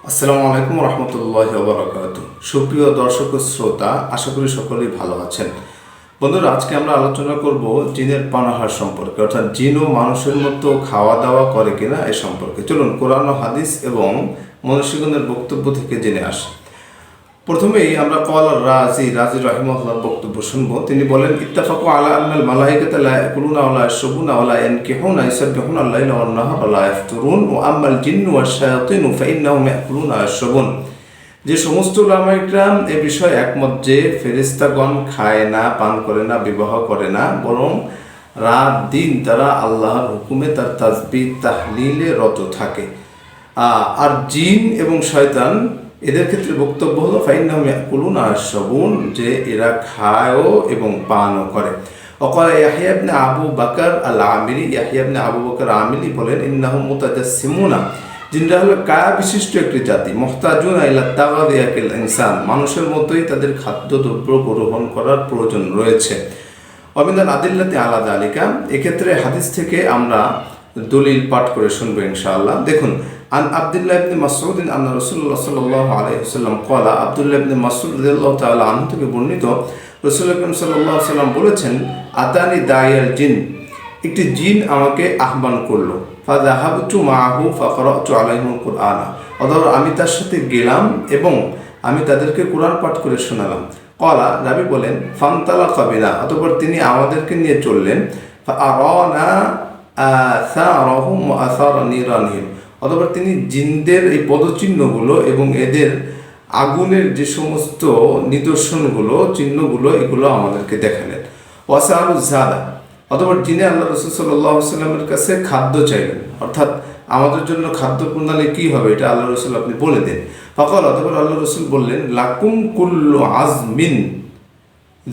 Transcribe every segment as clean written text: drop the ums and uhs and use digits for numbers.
আসসালামু আলাইকুম রহমতুল্লাহ বারাকাতু। সুপ্রিয় দর্শক ও শ্রোতা, আশা করি সকলেই ভালো আছেন। বন্ধুরা, আজকে আমরা আলোচনা করব জিনের পানাহার সম্পর্কে, অর্থাৎ জিন ও মানুষের মতো খাওয়া দাওয়া করে কিনা এ সম্পর্কে। চলুন কোরআন ও হাদিস এবং মনীষীগণের বক্তব্য থেকে জেনে আসি। প্রথমেই আমরা রাজি রাহিমাহুল্লাহর বক্তব্য শুনবো। তিনি বলেন, ইত্তাফাকু আলা আন্নাল মালাইকাতা লা ইয়াকুলুনা ওয়া লা ইয়াশরাবুনা ওয়া লা ইয়ানকিহুনা ইউসাব্বিহুনা আল-লাইলা ওয়ান নাহারা ওয়া লা ইয়াফতুরুন ওয়া আম্মাল জিন্নু ওয়াশ শায়াতিনু ফাইন্নাহুম ইয়াকুলুনা ওয়া ইয়াশরাবুন। যে সমস্ত উলামায়ে কিরাম এ বিষয়ে একমত যে ফেরেশতাগণ খায় না, পান করে না, বিবাহ করে না, বরং রাত দিন তারা আল্লাহর হুকুমে তার তাসবিহ তাহলিলে রত থাকে। আর জিন এবং শয়তান এদের ক্ষেত্রে বক্তব্য হলো ফাইন্নাহুম ইয়াকুলুনা ওয়া ইয়াশরাবুন, যে এরা খায়ও এবং পানও করে। ওয়াকাল ইয়াহইয়া ইবনে আবু বকর আল-আমিরি, ইয়াহইয়া ইবনে আবু বকর আমিরি বলেন, ইন্নাহুম মুতাজাসসিমুনা, জিনরা হলো কায়া বিশিষ্ট একটি জাতি, মুহতাজুনা ইলা তাগাদিয়াকিল ইনসান, মানুষের মতোই তাদের খাদ্যদ্রব্য গ্রহণ করার প্রয়োজন রয়েছে। অমিনাল আদিল্লাতি আলা যালিকা, এক্ষেত্রে হাদিস থেকে আমরা দলিল পাঠ করে শুনবো ইনশাআল্লাহ। দেখুন, আন আব্দুল্লাহ ইবনে মাসউদ আন্না রাসূলুল্লাহ সাল্লাল্লাহু আলাইহি ওয়াসাল্লাম ক্বালা, আব্দুল্লাহ ইবনে মাসউদ রাদিয়াল্লাহু তাআলা আনহু থেকে বর্ণিত, রাসূলুল্লাহ সাল্লাল্লাহু আলাইহি ওয়াসাল্লাম বলেছেন, আতানি দাইয়াল জিন, একটি জিন আমাকে আহ্বান করলো, ফাযাহাবতু মাআহু ফাকরাতু আলাইহিমুল কুরআনা, অতঃপর আমি তার সাথে গেলাম এবং আমি তাদেরকে কোরআন পাঠ করে শোনালাম। ক্বালা, রাবী বলেন, ফান্তালাকা বিনা, অতঃপর তিনি আমাদেরকে নিয়ে চললেন, ফাআরানা আসারহুম ওয়া আসার নিরানহিম, অতঃপর তিনি জিনদের এই পদচিহ্নগুলো এবং এদের আগুনের যে সমস্ত নিদর্শনগুলো, চিহ্নগুলো, এগুলো আমাদেরকে দেখালেন। ওয়াসালু জাদা, অতঃপর জিনে আল্লাহ রাসূল সাল্লাল্লাহু আলাইহি ওয়াসাল্লামের কাছে খাদ্য চাইলেন, অর্থাৎ আমাদের জন্য খাদ্য প্রণালী কী হবে এটা আল্লাহ রাসূল আপনি বলে দেন। ফাকাল, অতঃপর আল্লাহ রাসূল বললেন, লাকুম কুল্লু আজমিন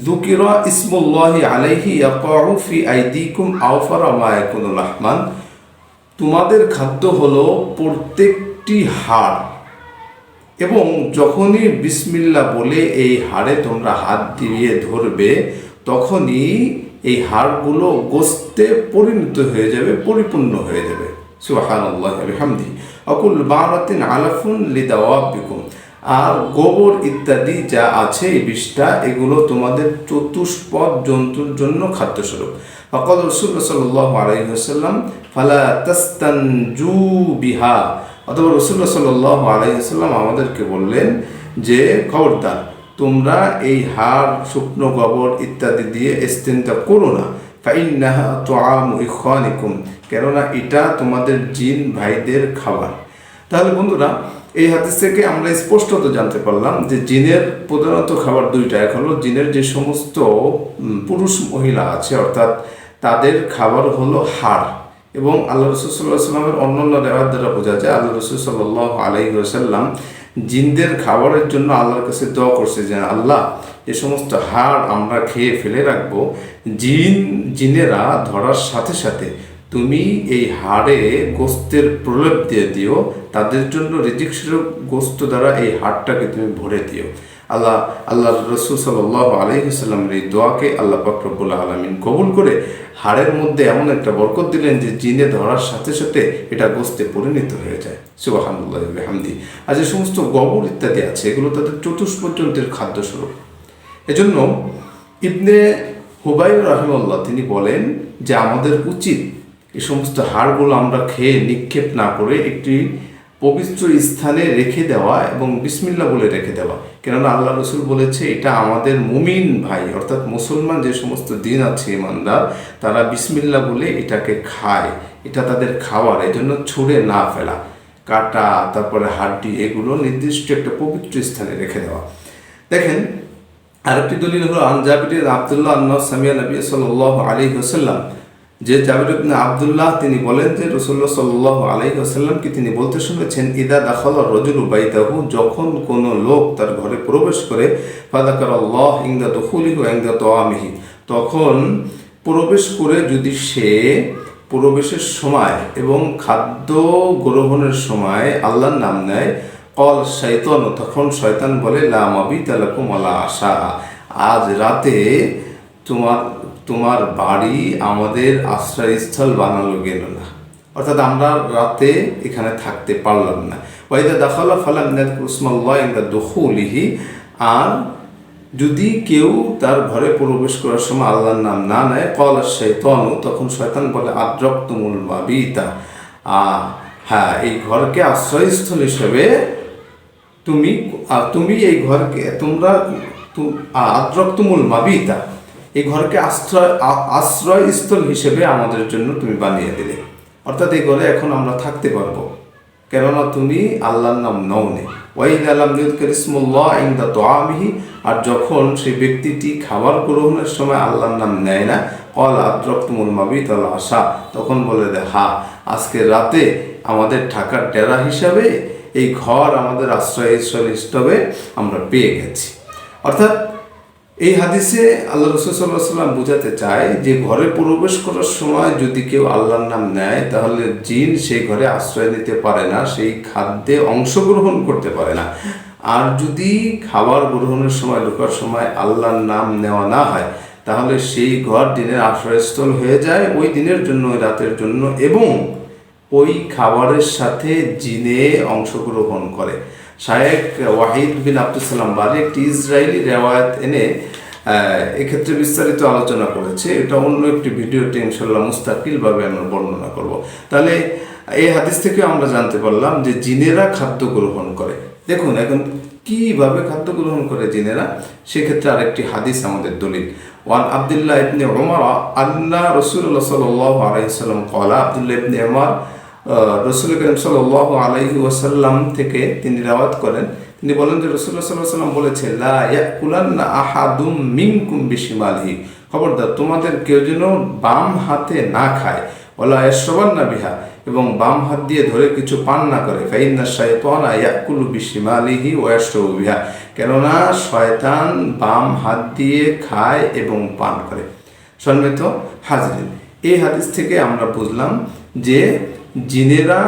যুকিরা ইসমুল্লাহি আলাইহি ইয়াকাউ ফি আইদিকুম আওফারা মা ইয়াকুনুল লাহমান, তোমাদের খাদ্য হলো প্রত্যেকটি হাড়, এবং যখনই বিসমিল্লাহ বলে এই হাড়ে তোমরা হাত দিয়ে ধরবে, তখনই এই হাড়গুলো গোস্তে পরিণত হয়ে যাবে, পরিপূর্ণ হয়ে যাবে। সুবহানাল্লাহি ওয়া বিহামদিহি। আকুল বারাতিন আলাফুন লিদাওয়াবিকুম, আর গোবর ইত্যাদি যা আছে এই বিষটা, এগুলো তোমাদের চতুষ্পদ জন্তুর জন্য খাদ্যস্বরূপ। ফাকাল রাসূলুল্লাহ সাল্লাল্লাহু আলাইহি ওয়াসাল্লাম, ফালা তাস্তানজু বিহা, অথবা রাসূলুল্লাহ সাল্লাল্লাহু আলাইহি ওয়াসাল্লাম আমাদেরকে বললেন যে খবরদার, তোমরা এই হাড়, শুকনো গোবর ইত্যাদি দিয়ে ইস্তেনজা করো না। ফাইন্নাহা তুআমু ইখওয়ানিকুম, কেননা এটা তোমাদের জিন ভাইদের খাবার। তাহলে বন্ধুরা, এই হাদিস থেকে আমরা স্পষ্টত জানতে পারলাম যে জিনের প্রধানত খাবার দুইটা। এক হলো জিনের যে সমস্ত পুরুষ মহিলা আছে, অর্থাৎ তাদের খাবার হলো হাড়, এবং আল্লাহ রাসূল সাল্লাল্লাহু আলাইহি ওয়াসাল্লামের অন্যান্য রিওয়ায়াত দ্বারা বোঝা যায় আল্লাহ রাসূল সাল্লাল্লাহু আলাইহি ওয়াসাল্লাম জিনদের খাবারের জন্য আল্লাহর কাছে দোয়া করছে যে, আল্লাহ, যে সমস্ত হাড় আমরা খেয়ে ফেলে রাখবো, জিনেরা ধরার সাথে সাথে তুমি এই হাড়ে গোস্তের প্রলেপ দিয়ে দিও, তাদের জন্য রিজিক স্বরূপ গোস্ত দ্বারা এই হাড়টাকে তুমি ভরে দিও। আল্লাহ রাসূল সাল্লাল্লাহু আলাইহি ওয়াসাল্লামের এই দোয়াকে আল্লাহ পাক রব্বুল আলামিন কবুল করে হাড়ের মধ্যে এমন একটা বরকত দিলেন যে জিনে ধরার সাথে সাথে এটা গোস্তে পরিণত হয়ে যায়। সুবহানাল্লাহি ওয়া বিহামদিহি। আর যে সমস্ত গোবর ইত্যাদি আছে, এগুলো তাদের চতুষ্পদ জন্তুর খাদ্যস্বরূপ। এজন্য ইবনে হুবাইর রাহিমাহুল্লাহ তিনি বলেন যে আমাদের উচিত এই সমস্ত হাড়গুলো আমরা খেয়ে নিক্ষেপ না করে একটি পবিত্র স্থানে রেখে দেওয়া এবং বিসমিল্লাহ বলে রেখে দেওয়া। কেননা আল্লাহ রাসূল বলেছে, এটা আমাদের মুমিন ভাই, অর্থাৎ মুসলমান যে সমস্ত দিন আছে ইমানদার, তারা বিসমিল্লাহ বলে এটাকে খায়, এটা তাদের খাবার। এই জন্য ছুঁড়ে না ফেলা, কাটা, তারপরে হাড্ডি, এগুলো নির্দিষ্ট একটা পবিত্র স্থানে রেখে দেওয়া। দেখেন, আরেকটি দলিল হলো আন জাবির আব্দুল্লাহ আন্নাহু সামিআ নবী সাল্লাল্লাহু আলাইহি ওয়াসাল্লাম, যে জাবির ইবনে আব্দুল্লাহ তিনি বলেন যে রাসূলুল্লাহ সাল্লাল্লাহু আলাইহি ওয়াসাল্লামকে তিনি বলতে শুনেছেন, ইদা দাখালা রাজুলু বাইতাহু, যখন কোনো লোক তার ঘরে প্রবেশ করে, ফাযাকারাল্লাহ ইনদা দুখুলিহি ওয়া ইনদা তাআমিহি, তখন প্রবেশ করে যদি সে প্রবেশের সময় এবং খাদ্য গ্রহণের সময় আল্লাহর নাম নেয়, কল শাইতান, তখন শয়তান বলে, লা মাবিতা লাকুম ওয়ালা আশা, আজ রাতে তোমার বাড়ি আমাদের আশ্রয়স্থল বানালো গেল না, অর্থাৎ আমরা রাতে এখানে থাকতে পারলাম না। ওয়াইদা দাখালা ফালাম ইয়াযকুর ইসমাল্লাহি ইনদা দুখুলিহি, আর যদি কেউ তার ঘরে প্রবেশ করার সময় আল্লাহর নাম না নেয়, ক্বালা শাইতানু, তখন শয়তান বলে আদ্রাকতুমুল মাবিতা, হ্যাঁ এই ঘরকে আশ্রয়স্থল হিসেবে তুমি এই ঘরকে তোমরা আদ্রাকতুমুল মাবিতা, এই ঘরকে আশ্রয়স্থল হিসেবে আমাদের জন্য তুমি বানিয়ে দিলে। অর্থাৎ এই ঘরে এখন আমরা থাকতে পারবো, কেননা তুমি আল্লাহর নাম নওনি। ওয়াইদা লাম ইউযকার ইসমুল্লাহ ইনদা তুআমিহি, আর যখন সেই ব্যক্তিটি খাবার গ্রহণের সময় আল্লাহর নাম নেয় না, ক্বালা আদ্রাকতুমুল মাবিতা ওয়াল আশা, তখন বলে দেয় হ্যাঁ আজকে রাতে আমাদের থাকার ডেরা হিসাবে এই ঘর আমাদের আশ্রয়স্থল হিসাবে আমরা পেয়ে গেছি। অর্থাৎ এই হাদিসে আল্লাহ রাসূল সাল্লাল্লাহু আলাইহি ওয়াসাল্লাম বোঝাতে চায় যে ঘরে প্রবেশ করার সময় যদি কেউ আল্লাহর নাম নেয় তাহলে জিন সেই ঘরে আশ্রয় নিতে পারে না, সেই খাদ্যে অংশগ্রহণ করতে পারে না। আর যদি খাবার গ্রহণের সময় ঢোকার সময় আল্লাহর নাম নেওয়া না হয় তাহলে সেই ঘর দিনের আশ্রয়স্থল হয়ে যায় ওই দিনের জন্য, ওই রাতের জন্য, এবং ওই খাবারের সাথে জিনে অংশগ্রহণ করে। শায়েখ ওয়াহিদ বিন আব্দুস সালাম বারি একটি ইসরায়েলি রেওয়ায়াত এনে এক্ষেত্রে বিস্তারিত আলোচনা করেছে। এটা অন্য একটি ভিডিওতে ইনশাল্লাহ মুস্তাকিলভাবে আমরা বর্ণনা করব। তাহলে এই হাদিস থেকে আমরা জানতে পারলাম যে জিনেরা খাদ্য গ্রহণ করে। দেখুন এখন কিভাবে খাদ্য গ্রহণ করে জিনেরা, সেক্ষেত্রে আরেকটি হাদিস আমাদের দলিল। ওয়ান আব্দুল্লাহ ইবনে উমর আন্না রাসূলুল্লাহ সাল্লাল্লাহু আলাইহি ওয়াসাল্লাম ক্বালা, আব্দুল্লাহ ইবনে উমর রাসূল করিম সাল্লাল্লাহু আলাইহি ওয়াসাল্লাম থেকে তিনি রিওয়ায়াত করেন, তিনি বলেন যে রাসূলুল্লাহ সাল্লাল্লাহু আলাইহি ওয়াসাল্লাম বলেছে লা ইয়াকুলান্না আহাদুম মিনকুম বিশিমালিহি, খবরদার তোমাদের কেউ যেন বাম হাতে না খায়, ওয়ালা ইয়াশরাবান্না বিহা, এবং বাম হাত দিয়ে ধরে কিছু পান না করে, ফাইন্না শাইতানা ইয়াকুলু বিশিমালিহি ওয়া ইয়াশরাবু বিহা, কেননা শয়তান বাম হাত দিয়ে খায় এবং পান করে। সম্মানিত হাজরিন, এই হাদিস থেকে আমরা বুঝলাম যে জিনেরা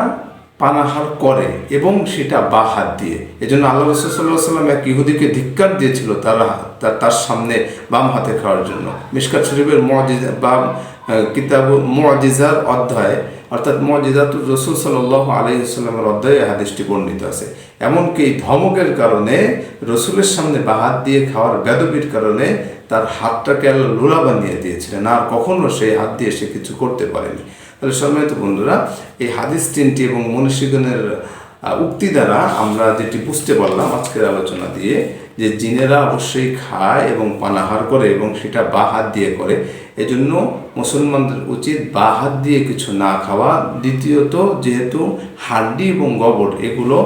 পানাহার করে এবং সেটা বা হাত দিয়ে। এজন্য আল্লাহ রাসূল সাল্লাল্লাহু আলাইহি ওয়াসাল্লাম এক ইহুদিকে ধিক্কার দিয়েছিল তার সামনে বাম হাতে খাওয়ার জন্য। মিশকাত শরীফের মুজিজা বা কিতাব মুজিজার অধ্যায়, অর্থাৎ মুজিজাতুর রাসূল সাল্লাল্লাহু আলাইহি ওয়াসাল্লামের অধ্যায়ে হাদিসটি বর্ণিত আছে। এমনকি ধমকের কারণে রসুলের সামনে বা হাত দিয়ে খাওয়ার বেদবির কারণে তার হাতটাকে আল্লাহ লোলা বানিয়ে দিয়েছিলেন, আর কখনো সেই হাত দিয়ে সে কিছু করতে পারেনি। তাহলে সম্মানিত বন্ধুরা, এই হাদিস তিনটি এবং মনীষীগণের উক্তি দ্বারা আমরা যেটি বুঝতে পারলাম আজকের আলোচনা দিয়ে, যে জিনেরা অবশ্যই খায় এবং পানাহার করে এবং সেটা বা হাত দিয়ে করে। এজন্য মুসলমানদের উচিত বা হাত দিয়ে কিছু না খাওয়া। দ্বিতীয়ত, যেহেতু হাড্ডি এবং গোবর এগুলো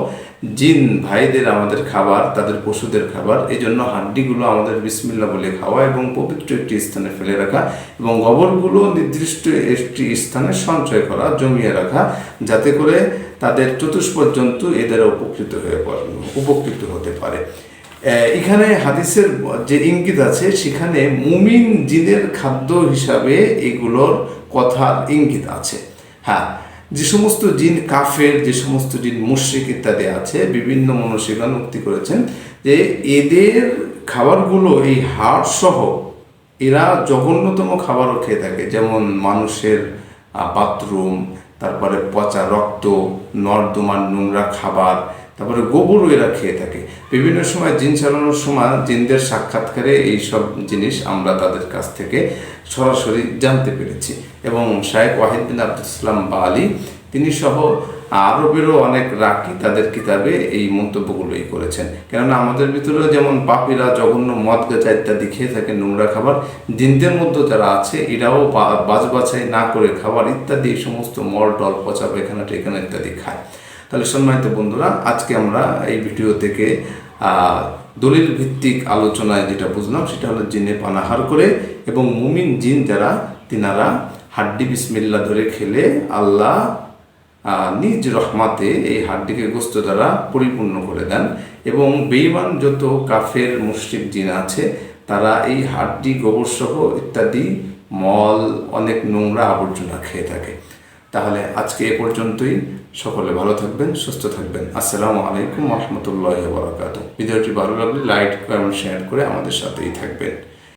জিন ভাইদের আমাদের খাবার, তাদের পশুদের খাবার, এই জন্য হাড্ডিগুলো আমাদের বিসমিল্লাহ বলে খাওয়া এবং পবিত্র একটি স্থানে ফেলে রাখা, এবং গোবরগুলো নির্দিষ্ট একটি স্থানে সঞ্চয় করা, জমিয়ে রাখা, যাতে করে তাদের চতুষ্পদ জন্তু এদের উপকৃত হতে পারে। এখানে হাদিসের যে ইঙ্গিত আছে সেখানে মুমিন জিনের খাদ্য হিসাবে এগুলোর কথার ইঙ্গিত আছে। হ্যাঁ, যে সমস্ত জিন কাফের, যে সমস্ত জিন মুশরিক ইত্যাদি আছে, বিভিন্ন মনীষীগণ উক্তি করেছেন যে এদের খাবারগুলো এই হাড় সহ এরা জঘন্যতম খাবারও খেয়ে থাকে, যেমন মানুষের বাথরুম, তারপরে পচা রক্ত, নর্দমার নোংরা খাবার, তারপরে গোবরও এরা খেয়ে থাকে। বিভিন্ন সময় জিন চালানোর সময় জিনদের সাক্ষাৎকারে এই সব জিনিস আমরা তাদের কাছ থেকে সরাসরি জানতে পেরেছি। এবং শায়েখ ওয়াহিদ বিন আব্দুস সালাম বালি তিনি সহ আরবেরও অনেক রাকি তাদের কিতাবে এই মন্তব্যগুলোই করেছেন। কেননা আমাদের ভিতরেও যেমন পাপীরা জঘন্য মদ গাঁজা ইত্যাদি খেয়ে থাকে, নোংরা খাবার, জিনদের মধ্যে যারা আছে এরাও বাছাই না করে খাবার ইত্যাদি এই সমস্ত মল টল, পচা পায়খানা টেখানা ইত্যাদি খায়। তাহলে সম্মানিত বন্ধুরা, আজকে আমরা এই ভিডিও থেকে দলিল ভিত্তিক আলোচনায় যেটা বুঝলাম সেটা হলো জিনে পানাহার করে, এবং মুমিন জিন যারা তিনারা হাড্ডি বিসমিল্লাহ ধরে খেলে আল্লাহ নিজ রহমাতে এই হাড্ডিকে গোস্ত দ্বারা পরিপূর্ণ করে দেন। এবং বেঈমান যত কাফের মুশরিক জিন আছে তারা এই হাড্ডি, গোবর সহ ইত্যাদি মল, অনেক নোংরা আবর্জনা খেয়ে থাকে। তাহলে আজকে এ পর্যন্তই। সকলে ভালো থাকবেন, সুস্থ থাকবেন। আসসালামু আলাইকুম ওয়া রাহমাতুল্লাহি ওয়া বারাকাতুহু। ভিডিওটি ভালো লাগলে লাইক, কমেন্ট, শেয়ার করে আমাদের সাথেই থাকবেন।